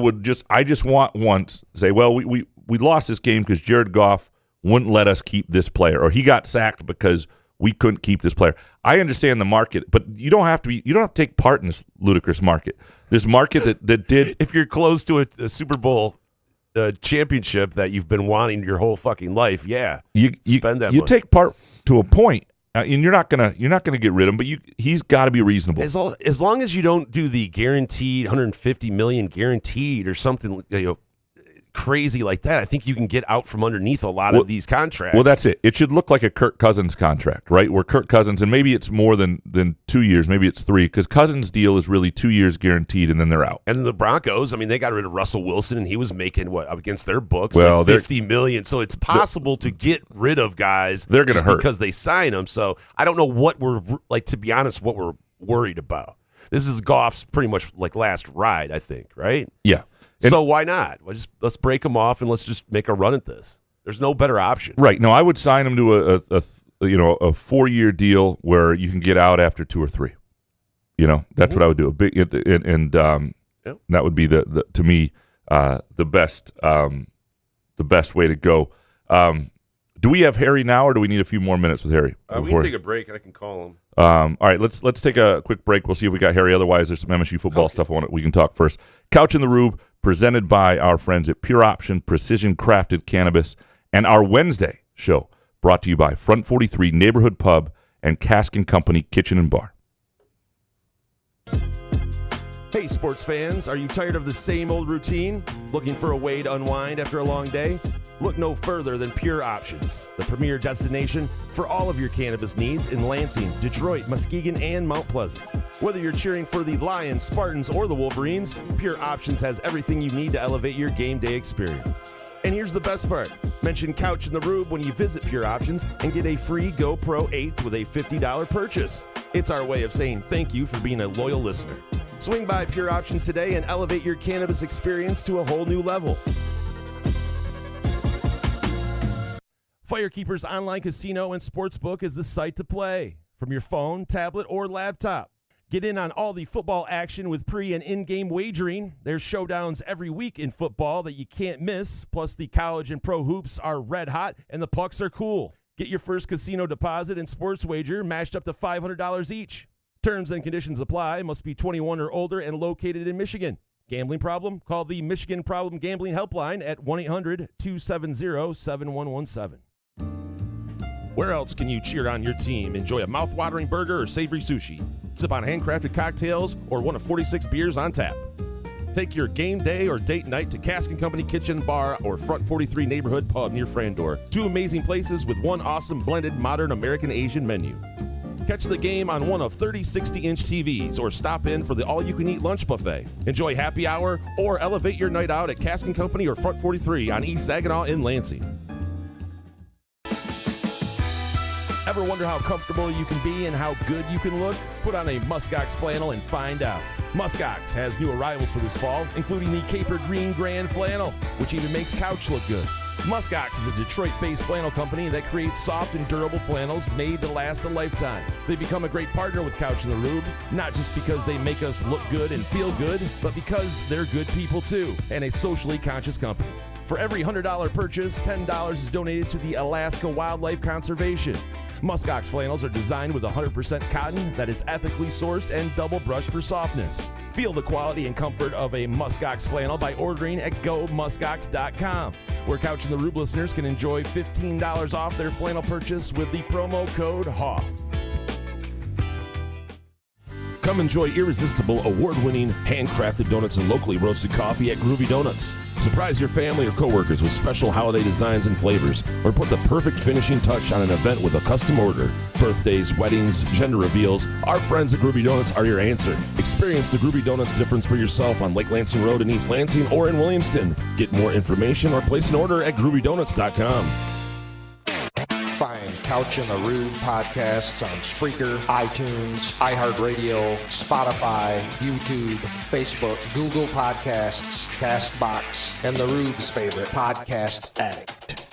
just want once say, well, we lost this game because Jared Goff wouldn't let us keep this player, or he got sacked because we couldn't keep this player. I understand the market, but you don't have to take part in this ludicrous market. This market that did. If you're close to a Super Bowl championship that you've been wanting your whole fucking life, yeah, you spend that. You money. take part to a point. And you're not gonna get rid of him, but he's got to be reasonable. As long as you don't do the guaranteed $150 million guaranteed or something crazy like that, I think you can get out from underneath a lot of these contracts. Well, that's it. It should look like a Kirk Cousins contract, right? Where Kirk Cousins, and maybe it's more than 2 years, maybe it's 3, because Cousins' deal is really 2 years guaranteed, and then they're out. And the Broncos, I mean, they got rid of Russell Wilson, and he was making what against their books, well, like $50 million. So it's possible to get rid of guys. They're going to hurt because they sign them. So I don't know what we're like. To be honest, what we're worried about. This is Goff's pretty much like last ride, I think. Right? Yeah. So why not? Let's break them off and let's just make a run at this. There's no better option. Right. No, I would sign him to a 4-year deal where you can get out after 2 or 3. That's what I would do. That would be the to me the best way to go. Do we have Harry now, or do we need a few more minutes with Harry? We can take a break, and I can call him. All right, let's take a quick break. We'll see if we got Harry. Otherwise, there's some MSU football stuff we can talk first. Couch in the Rube, presented by our friends at Pure Option Precision Crafted Cannabis, and our Wednesday show brought to you by Front 43 Neighborhood Pub and Cask & Company Kitchen and Bar. Hey, sports fans, are you tired of the same old routine? Looking for a way to unwind after a long day? Look no further than Pure Options, the premier destination for all of your cannabis needs in Lansing, Detroit, Muskegon, and Mount Pleasant. Whether you're cheering for the Lions, Spartans, or the Wolverines, Pure Options has everything you need to elevate your game day experience. And here's the best part. Mention Couch in the Rube when you visit Pure Options and get a free GoPro 8 with a $50 purchase. It's our way of saying thank you for being a loyal listener. Swing by Pure Options today and elevate your cannabis experience to a whole new level. Firekeeper's online casino and sportsbook is the site to play. From your phone, tablet, or laptop, Get in on all the football action with pre- and in-game wagering. There's showdowns every week in football that you can't miss. Plus, the college and pro hoops are red hot, and the pucks are cool. Get your first casino deposit and sports wager matched up to $500 each. Terms and conditions apply. Must be 21 or older and located in Michigan. Gambling problem? Call the Michigan Problem Gambling Helpline at 1-800-270-7117. Where else can you cheer on your team? Enjoy a mouth-watering burger or savory sushi. Sip on handcrafted cocktails or one of 46 beers on tap. Take your game day or date night to Cask & Company Kitchen Bar or Front 43 Neighborhood Pub near Frandor. Two amazing places with one awesome blended modern American Asian menu. Catch the game on one of 30 60-inch TVs or stop in for the all-you-can-eat lunch buffet. Enjoy happy hour or elevate your night out at Cask & Company or Front 43 on East Saginaw in Lansing. Ever wonder how comfortable you can be and how good you can look? Put on a Muskox flannel and find out. Muskox has new arrivals for this fall, including the Caper Green Grand Flannel, which even makes couch look good. Muskox is a Detroit-based flannel company that creates soft and durable flannels made to last a lifetime. They become a great partner with Couch in the Rube, not just because they make us look good and feel good, but because they're good people too, and a socially conscious company. For every $100 purchase, $10 is donated to the Alaska Wildlife Conservation. Muskox flannels are designed with 100% cotton that is ethically sourced and double brushed for softness. Feel the quality and comfort of a Muskox flannel by ordering at GoMuskox.com, where Couch in the Rube listeners can enjoy $15 off their flannel purchase with the promo code HOFF. Come enjoy irresistible, award-winning, handcrafted donuts and locally roasted coffee at Groovy Donuts. Surprise your family or coworkers with special holiday designs and flavors, or put the perfect finishing touch on an event with a custom order. Birthdays, weddings, gender reveals, our friends at Groovy Donuts are your answer. Experience the Groovy Donuts difference for yourself on Lake Lansing Road in East Lansing or in Williamston. Get more information or place an order at groovydonuts.com. Find Couch in the Rube podcasts on Spreaker, iTunes, iHeartRadio, Spotify, YouTube, Facebook, Google Podcasts, CastBox, and the Rube's favorite podcast addict.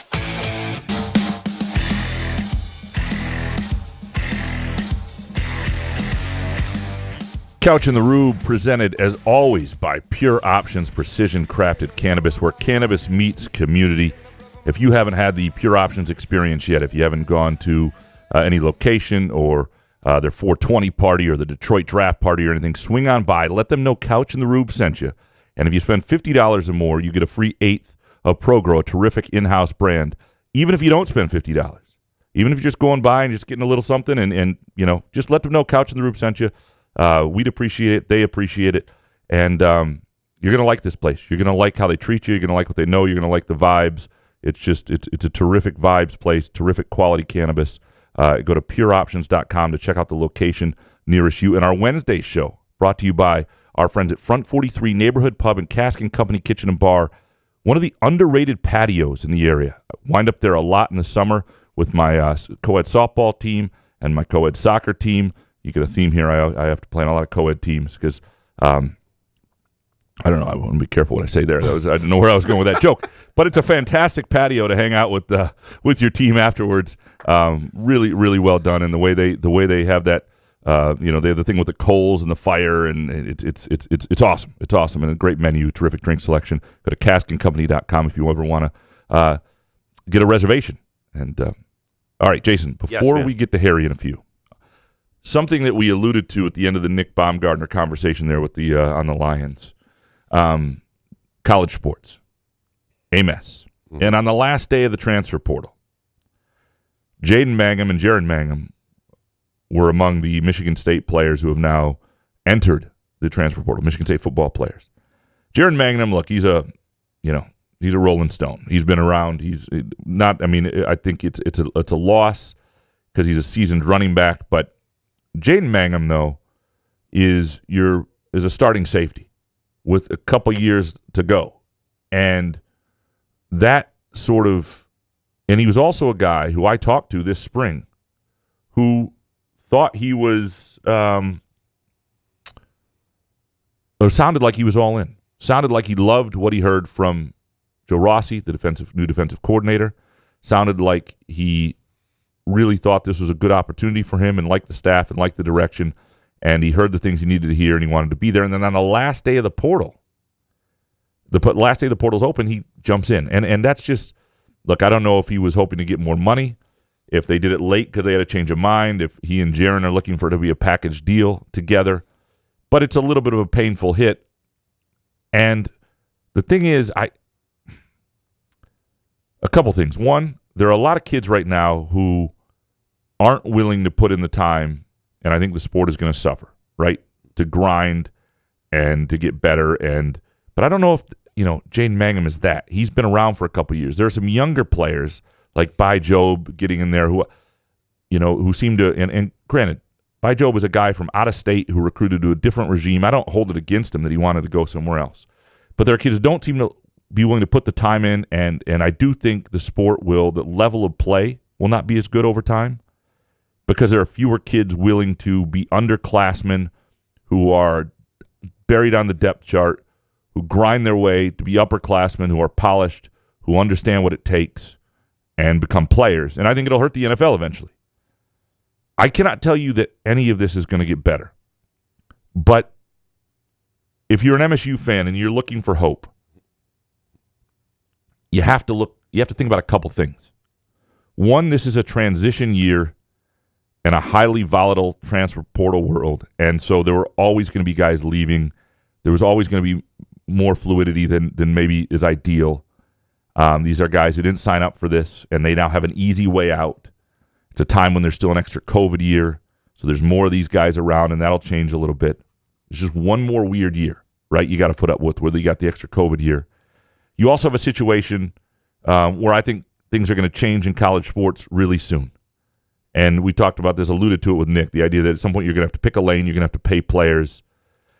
Couch in the Rube, presented as always by Pure Options Precision Crafted Cannabis, where cannabis meets community. If you haven't had the Pure Options experience yet, if you haven't gone to any location or their 420 party or the Detroit draft party or anything, swing on by. Let them know Couch in the Rube sent you. And if you spend $50 or more, you get a free eighth of ProGrow, a terrific in-house brand, even if you don't spend $50. Even if you're just going by and just getting a little something and you know, just let them know Couch in the Rube sent you. We'd appreciate it. They appreciate it. And you're going to like this place. You're going to like how they treat you. You're going to like what they know. You're going to like the vibes. It's a terrific vibes place, terrific quality cannabis. Go to pureoptions.com to check out the location nearest you. And our Wednesday show, brought to you by our friends at Front 43 Neighborhood Pub and Cask & Company Kitchen and Bar, one of the underrated patios in the area. I wind up there a lot in the summer with my co-ed softball team and my co-ed soccer team. You get a theme here. I have to play on a lot of co-ed teams because I don't know. I want to be careful what I say there. I didn't know where I was going with that joke. But it's a fantastic patio to hang out with your team afterwards. Really, really well done. And the way they have that, they have the thing with the coals and the fire, and it's awesome. It's awesome, and a great menu, terrific drink selection. Go to caskandcompany.com if you ever want to get a reservation. And all right, Jason, before we get to Harry in a few, something that we alluded to at the end of the Nick Baumgardner conversation there with the on the Lions. College sports, a mess. Mm-hmm. And on the last day of the transfer portal, Jaden Mangum and Jared Mangum were among the Michigan State players who have now entered the transfer portal, Michigan State football players. Jared Mangum, look, he's a rolling stone. He's been around. He's not, I think it's a loss because he's a seasoned running back, but Jaden Mangum, though, is a starting safety with a couple years to go. And that sort of, and he was also a guy who I talked to this spring who thought he was, or sounded like he was all in. Sounded like he loved what he heard from Joe Rossi, the new defensive coordinator. Sounded like he really thought this was a good opportunity for him and liked the staff and liked the direction. and he heard the things he needed to hear, and he wanted to be there. And then on the last day of the portal, last day the portal's open, he jumps in. And that's just, look, I don't know if he was hoping to get more money, if they did it late because they had a change of mind, if he and Jaron are looking for it to be a package deal together. But it's a little bit of a painful hit. And the thing is, a couple things. One, there are a lot of kids right now who aren't willing to put in the time, and I think the sport is going to suffer, right? To grind and to get better. But I don't know if, Jane Mangum is that. He's been around for a couple years. There are some younger players like By Job getting in there who seem to, and granted, By Job is a guy from out of state who recruited to a different regime. I don't hold it against him that he wanted to go somewhere else. But there are kids who don't seem to be willing to put the time in, and I do think the level of play will not be as good over time because there are fewer kids willing to be underclassmen who are buried on the depth chart, who grind their way to be upperclassmen, who are polished, who understand what it takes, and become players. And I think it'll hurt the NFL eventually. I cannot tell you that any of this is going to get better. But if you're an MSU fan and you're looking for hope, you have to think about a couple things. One, this is a transition year in a highly volatile transfer portal world. And so there were always going to be guys leaving. There was always going to be more fluidity than maybe is ideal. These are guys who didn't sign up for this, and they now have an easy way out. It's a time when there's still an extra COVID year, so there's more of these guys around, and that'll change a little bit. It's just one more weird year, right? You got to put up with where you got the extra COVID year. You also have a situation where I think things are going to change in college sports really soon. And we talked about this, alluded to it with Nick, the idea that at some point you're going to have to pick a lane, you're going to have to pay players.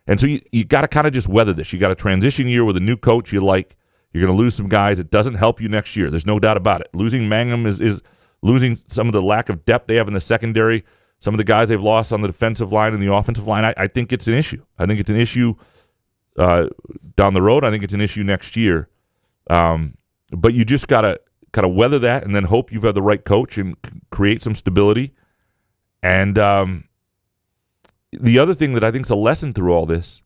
And so you got to kind of just weather this. You got a transition year with a new coach you like. You're going to lose some guys. It doesn't help you next year. There's no doubt about it. Losing Mangum is losing some of the lack of depth they have in the secondary, some of the guys they've lost on the defensive line and the offensive line. I think it's an issue. I think it's an issue down the road. I think it's an issue next year. But you just got to kind of weather that and then hope you've got the right coach and create some stability. And the other thing that I think is a lesson through all this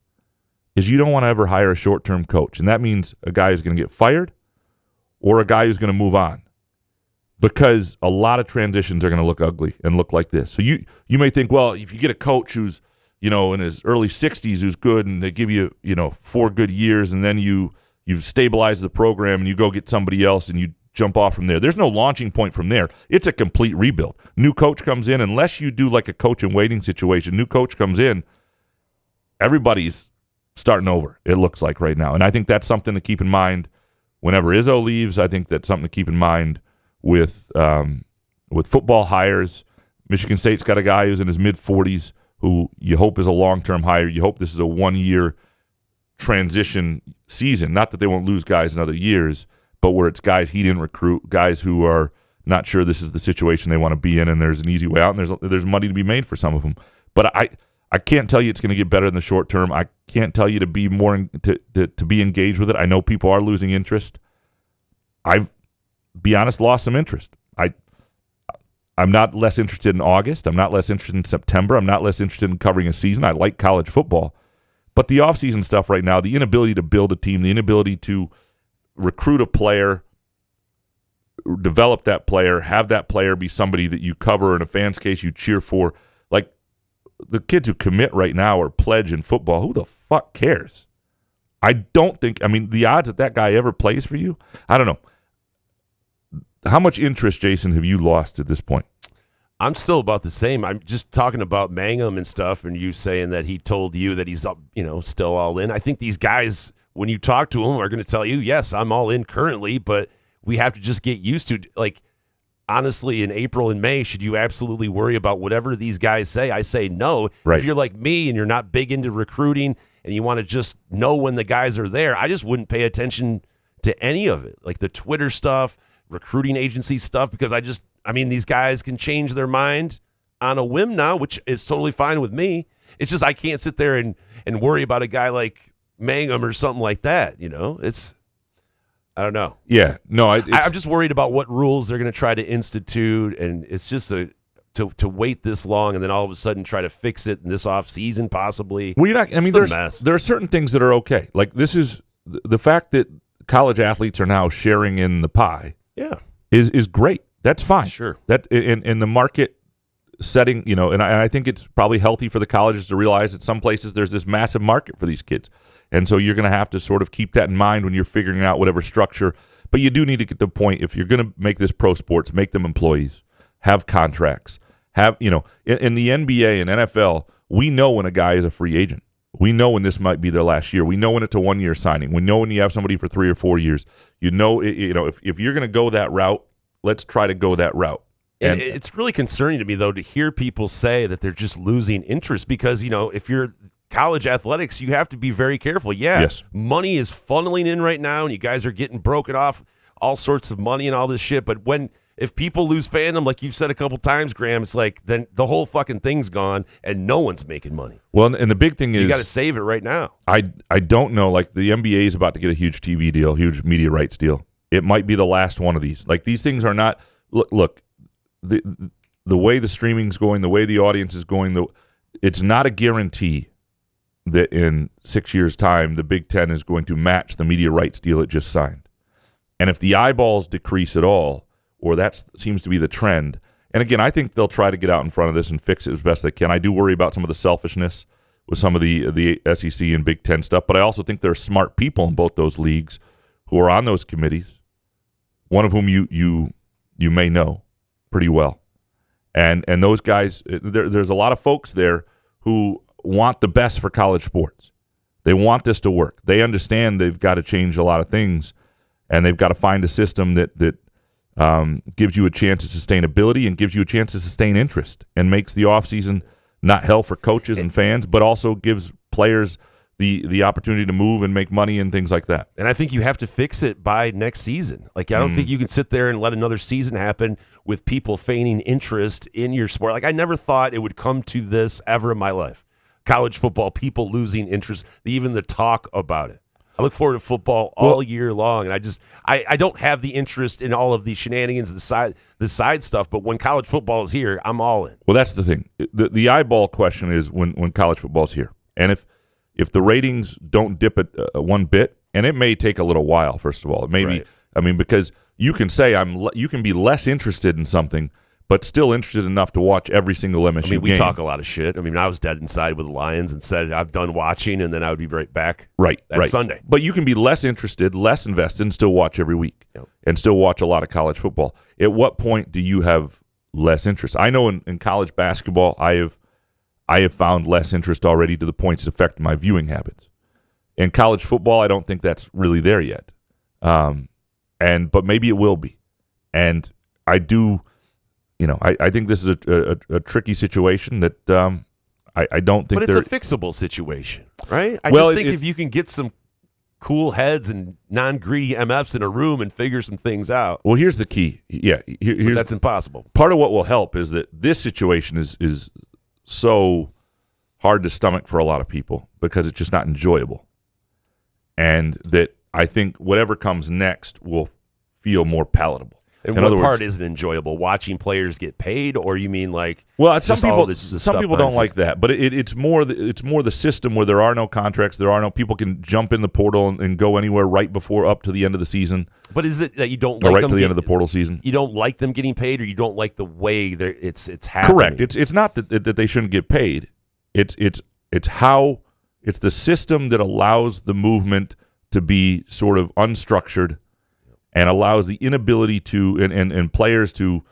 is you don't want to ever hire a short-term coach. And that means a guy who's going to get fired or a guy who's going to move on, because a lot of transitions are going to look ugly and look like this. So you may think, well, if you get a coach who's, in his early 60s who's good and they give you, 4 good years and then you stabilize the program and you go get somebody else and you jump off from there. There's no launching point from there. It's a complete rebuild. New coach comes in, unless you do like a coach in waiting situation, new coach comes in, everybody's starting over, it looks like right now. And I think that's something to keep in mind whenever Izzo leaves. I think that's something to keep in mind with football hires. Michigan State's got a guy who's in his mid-40s who you hope is a long-term hire. You hope this is a one-year transition season. Not that they won't lose guys in other years, but where it's guys he didn't recruit, guys who are not sure this is the situation they want to be in, and there's an easy way out, and there's money to be made for some of them. But I can't tell you it's going to get better in the short term. I can't tell you to be more to be engaged with it. I know people are losing interest. I've, be honest, lost some interest. I'm not less interested in August. I'm not less interested in September. I'm not less interested in covering a season. I like college football. But the offseason stuff right now, the inability to build a team, the inability to recruit a player, develop that player, have that player be somebody that you cover in a fan's case you cheer for. Like, the kids who commit right now or pledge in football, who the fuck cares? The odds that guy ever plays for you, I don't know. How much interest, Jason, have you lost at this point? I'm still about the same. I'm just talking about Mangum and stuff, and you saying that he told you that he's still all in. I think these guys, when you talk to them, are going to tell you, yes, I'm all in currently, but we have to just get used to, like, honestly, in April and May, should you absolutely worry about whatever these guys say? I say no. Right. If you're like me and you're not big into recruiting and you want to just know when the guys are there, I just wouldn't pay attention to any of it, like the Twitter stuff, recruiting agency stuff, because these guys can change their mind on a whim now, which is totally fine with me. It's just I can't sit there and worry about a guy like Mangum or something like that. I don't know. Yeah. No, I'm just worried about what rules they're going to try to institute, and it's just to wait this long and then all of a sudden try to fix it in this off season possibly. Well, you're not. I mean, It's a there are certain things that are okay. Like this is the fact that college athletes are now sharing in the pie. Yeah, is great. That's fine. Sure. That in the market setting, and I think it's probably healthy for the colleges to realize that some places there's this massive market for these kids, and so you're going to have to sort of keep that in mind when you're figuring out whatever structure. But you do need to get the point. If you're going to make this pro sports, make them employees, have contracts. Have in the NBA and NFL, we know when a guy is a free agent. We know when this might be their last year. We know when it's a 1-year signing. We know when you have somebody for 3 or 4 years. If you're going to go that route, let's try to go that route. And it's really concerning to me, though, to hear people say that they're just losing interest because, if you're college athletics, you have to be very careful. Yeah, yes. Money is funneling in right now, and you guys are getting broken off all sorts of money and all this shit. But if people lose fandom, like you've said a couple times, Graham, it's like then the whole fucking thing's gone and no one's making money. Well, and the big thing is you got to save it right now. I don't know. Like the NBA is about to get a huge TV deal, huge media rights deal. It might be the last one of these. Like these things are not. Look, the way the streaming's going, the way the audience is going, it's not a guarantee that in 6 years' time the Big Ten is going to match the media rights deal it just signed. And if the eyeballs decrease at all, or that seems to be the trend. And again, I think they'll try to get out in front of this and fix it as best they can. I do worry about some of the selfishness with some of the SEC and Big Ten stuff, but I also think there are smart people in both those leagues who are on those committees, one of whom you may know pretty well. And those guys, there's a lot of folks there who want the best for college sports. They want this to work. They understand they've got to change a lot of things, and they've got to find a system that gives you a chance at sustainability and gives you a chance to sustain interest and makes the offseason not hell for coaches and fans, but also gives players the opportunity to move and make money and things like that. And I think you have to fix it by next season. Like, I don't think you can sit there and let another season happen with people feigning interest in your sport. Like, I never thought it would come to this ever in my life. College football, people losing interest, even the talk about it. I look forward to football all year long, and I don't have the interest in all of the shenanigans, the side stuff. But when college football is here, I'm all in. Well, that's the thing. The eyeball question is when college football is here, and if the ratings don't dip at one bit, and it may take a little while. First of all, it may be. I mean, because you can say you can be less interested in something, but still interested enough to watch every single MSU game. We talk a lot of shit. I mean, I was dead inside with the Lions and said I'm done watching, and then I would be right back. Right. Sunday. But you can be less interested, less invested, and still watch every week, and still watch a lot of college football. At what point do you have less interest? I know in college basketball, I have found less interest already to the point it's affecting my viewing habits. In college football, I don't think that's really there yet, but maybe it will be, and I do. I think this is a tricky situation that I don't think. But it's a fixable situation, right? I just think if you can get some cool heads and non-greedy MFs in a room and figure some things out. Well, here's the key. Yeah, that's impossible. Part of what will help is that this situation is so hard to stomach for a lot of people because it's just not enjoyable, and that I think whatever comes next will feel more palatable. And what part isn't enjoyable? Watching players get paid, or you mean like? Well, some people don't like that, but it's more the system where there are no contracts, there are no people can jump in the portal and go anywhere right before up to the end of the season. But is it that you don't like right them to the end of the portal season? You don't like them getting paid, or you don't like the way it's happening? Correct. It's not that they shouldn't get paid. It's the system that allows the movement to be sort of unstructured. And allows the inability to and players to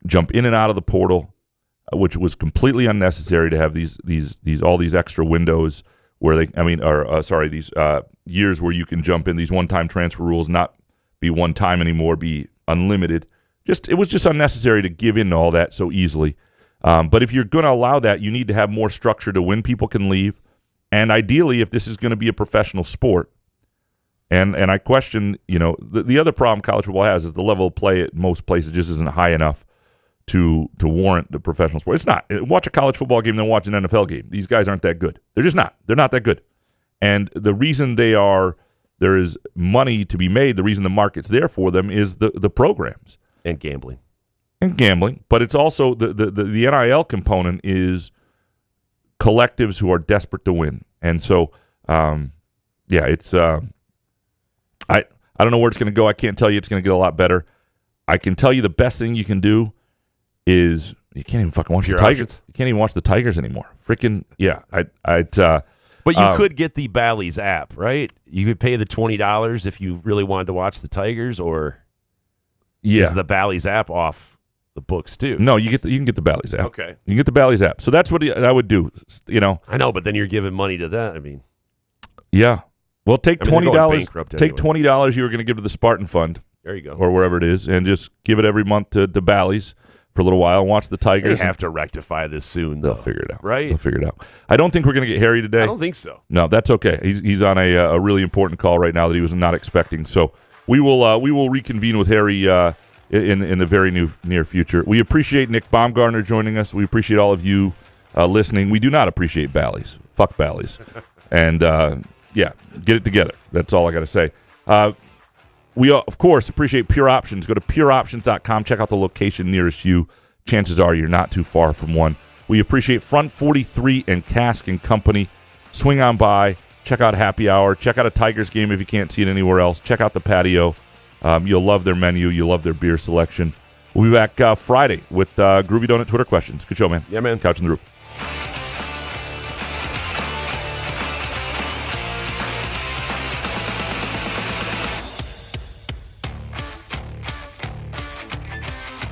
jump in and out of the portal, which was completely unnecessary to have these extra windows where these years where you can jump in. These one-time transfer rules not be one time anymore, be unlimited. It was just unnecessary to give in to all that so easily. But if you're going to allow that, you need to have more structure to when people can leave, and ideally, if this is going to be a professional sport. And I question, the other problem college football has is the level of play at most places just isn't high enough to warrant the professional sport. It's not. Watch a college football game, then watch an NFL game. These guys aren't that good. They're just not. They're not that good. And the reason there is money to be made, the reason the market's there for them is the programs. And gambling. and gambling, but it's also the NIL component is collectives who are desperate to win. And so, it's I don't know where it's going to go. I can't tell you it's going to get a lot better. I can tell you the best thing you can do is you can't even fucking watch the Tigers. Options. You can't even watch the Tigers anymore. Freaking yeah. But you could get the Bally's app, right? You could pay the $20 if you really wanted to watch the Tigers, or is the Bally's app off the books too? No, you can get the Bally's app. Okay, you can get the Bally's app. So that's what I would do. I know, but then you're giving money to that. I mean, yeah. Well, take $20. Take anyway. $20 you were going to give to the Spartan Fund. There you go, or wherever it is, and just give it every month to Bally's for a little while and watch the Tigers. They have to rectify this soon, though. They'll figure it out, right? They'll figure it out. I don't think we're going to get Harry today. I don't think so. No, that's okay. He's on a really important call right now that he was not expecting. So we will reconvene with Harry in the very near future. We appreciate Nick Baumgardner joining us. We appreciate all of you listening. We do not appreciate Bally's. Fuck Bally's. And get it together. That's all I got to say. We, of course, appreciate Pure Options. Go to pureoptions.com. Check out the location nearest you. Chances are you're not too far from one. We appreciate Front 43 and Cask & Company. Swing on by. Check out Happy Hour. Check out a Tigers game if you can't see it anywhere else. Check out the patio. You'll love their menu. You'll love their beer selection. We'll be back Friday with Groovy Donut Twitter questions. Good show, man. Yeah, man. Couch in the Roof.